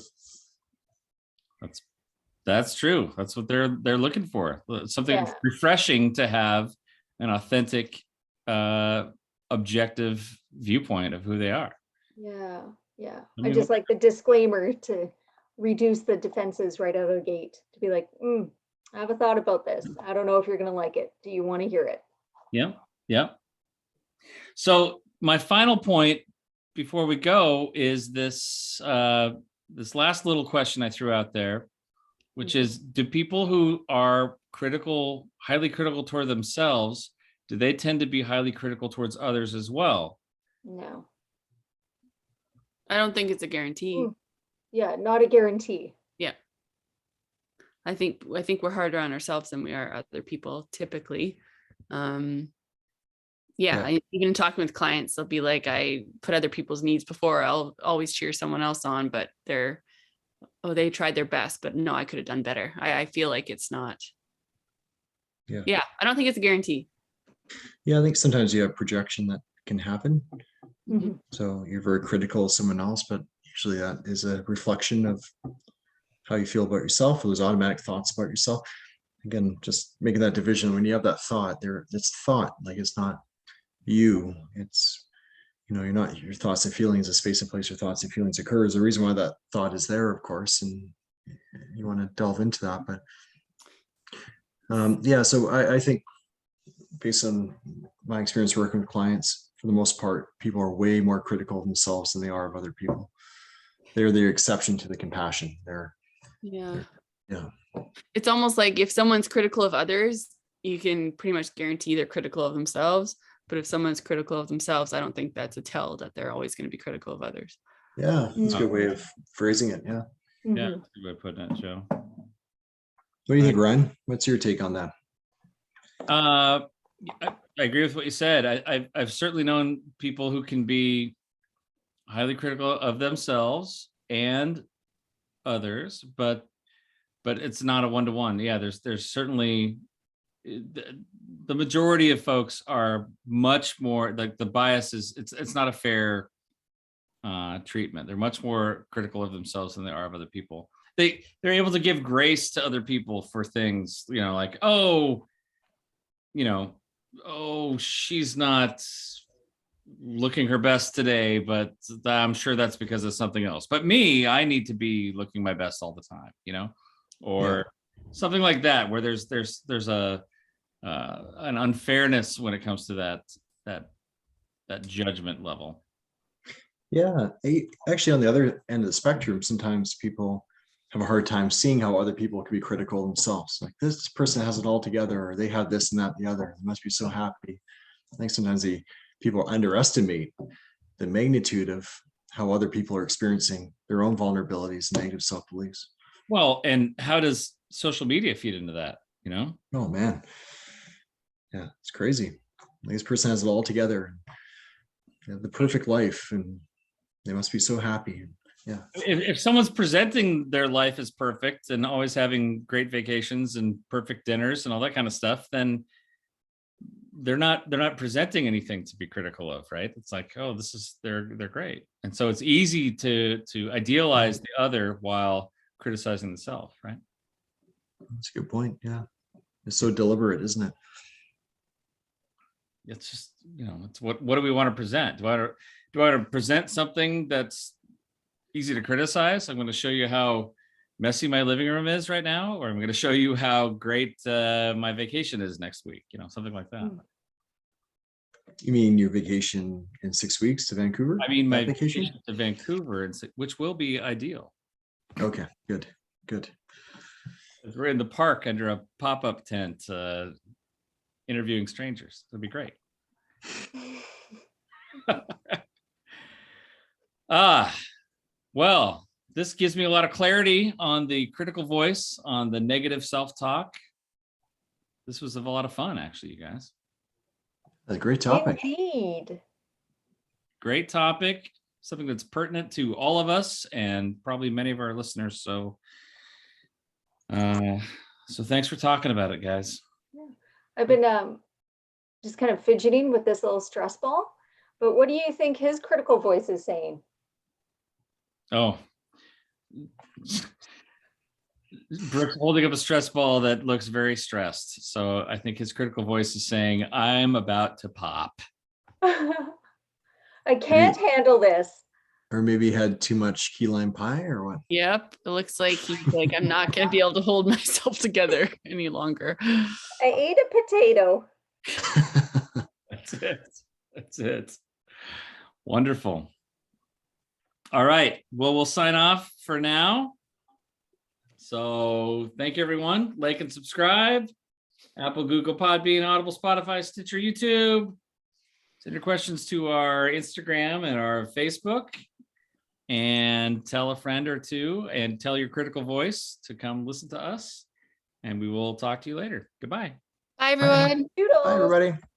That's true. That's what they're looking for. Something Yeah. refreshing to have an authentic, objective viewpoint of who they are. Yeah, yeah. I I mean, just like the disclaimer to reduce the defenses right out of the gate, to be like, I have a thought about this. I don't know if you're gonna like it. Do you want to hear it? Yeah. Yeah. So my final point before we go is this this last little question I threw out there, which is, do people who are critical, highly critical toward themselves, do they tend to be highly critical towards others as well? No. I don't think it's a guarantee. Yeah, not a guarantee. Yeah. I think we're harder on ourselves than we are other people typically. Even in talking with clients, they'll be like, I put other people's needs before. I'll always cheer someone else on, but they tried their best, but no, I could have done better. I feel like it's not. Yeah. I don't think it's a guarantee. Yeah, I think sometimes you have projection that can happen. Mhm. So you're very critical of someone else, but usually that is a reflection of how you feel about yourself, or those automatic thoughts about yourself. Again, just making that division. When you have that thought there, it's thought, like it's not you. It's, you're not your thoughts and feelings, a space and place your thoughts and feelings occurs. The reason why that thought is there, of course, and you want to delve into that. But so I think based on my experience working with clients, for the most part, people are way more critical of themselves than they are of other people. They're the exception to the compassion. Yeah. Yeah. It's almost like if someone's critical of others, you can pretty much guarantee they're critical of themselves. But if someone's critical of themselves, I don't think that's a tell that they're always going to be critical of others. Yeah, that's a good way of phrasing it. Yeah. Yeah, Mhm. that's a good way of putting it, Joe. What do you think, Ryan? What's your take on that? I agree with what you said. I've certainly known people who can be highly critical of themselves and others, but it's not a one-to-one. Yeah, there's certainly the majority of folks are much more like the bias is it's not a fair treatment. They're much more critical of themselves than they are of other people. They're able to give grace to other people for things, like, oh, she's not looking her best today, but I'm sure that's because of something else. But me, I need to be looking my best all the time, or something like that, where there's a an unfairness when it comes to that judgment level. Yeah, actually, on the other end of the spectrum, sometimes people have a hard time seeing how other people can be critical themselves. Like, this person has it all together, or they have this and that and the other. They must be so happy. I think sometimes people underestimate the magnitude of how other people are experiencing their own vulnerabilities and negative self-beliefs. Well, and how does social media feed into that? Oh man, yeah, it's crazy. Like, this person has it all together, the perfect life, and they must be so happy. Yeah. If someone's presenting their life as perfect and always having great vacations and perfect dinners and all that kind of stuff, then they're not presenting anything to be critical of, right? It's like, oh, they're great. And so it's easy to idealize the other while criticizing the self, right? That's a good point. Yeah. It's so deliberate, isn't it? It's just, it's what do we want to present? Do I want to present something that's easy to criticize? I'm going to show you how messy my living room is right now, or I'm going to show you how great my vacation is next week, something like that. You mean your vacation in 6 weeks to Vancouver? I mean, my That vacation? vacation to Vancouver, which will be ideal. Okay, good, good. We're in the park under a pop-up tent, interviewing strangers. It'll be great. Well, this gives me a lot of clarity on the critical voice, on the negative self-talk. This was a lot of fun, actually, you guys. That's a great topic. Indeed. Great topic, something that's pertinent to all of us and probably many of our listeners. So thanks for talking about it, guys. I've been just kind of fidgeting with this little stress ball, but what do you think his critical voice is saying? Oh, Brooke's holding up a stress ball that looks very stressed. So I think his critical voice is saying, I'm about to pop. I can't handle this. Or maybe had too much key lime pie or what? Yep. It looks like he's like, I'm not going to be able to hold myself together any longer. I ate a potato. That's it. That's it. Wonderful. All right. Well, we'll sign off for now. So thank you, everyone. Like and subscribe. Apple, Google, Podbean, Audible, Spotify, Stitcher, YouTube. Send your questions to our Instagram and our Facebook. And tell a friend or two and tell your critical voice to come listen to us. And we will talk to you later. Goodbye. Bye, everyone. Doodles. Bye, everybody.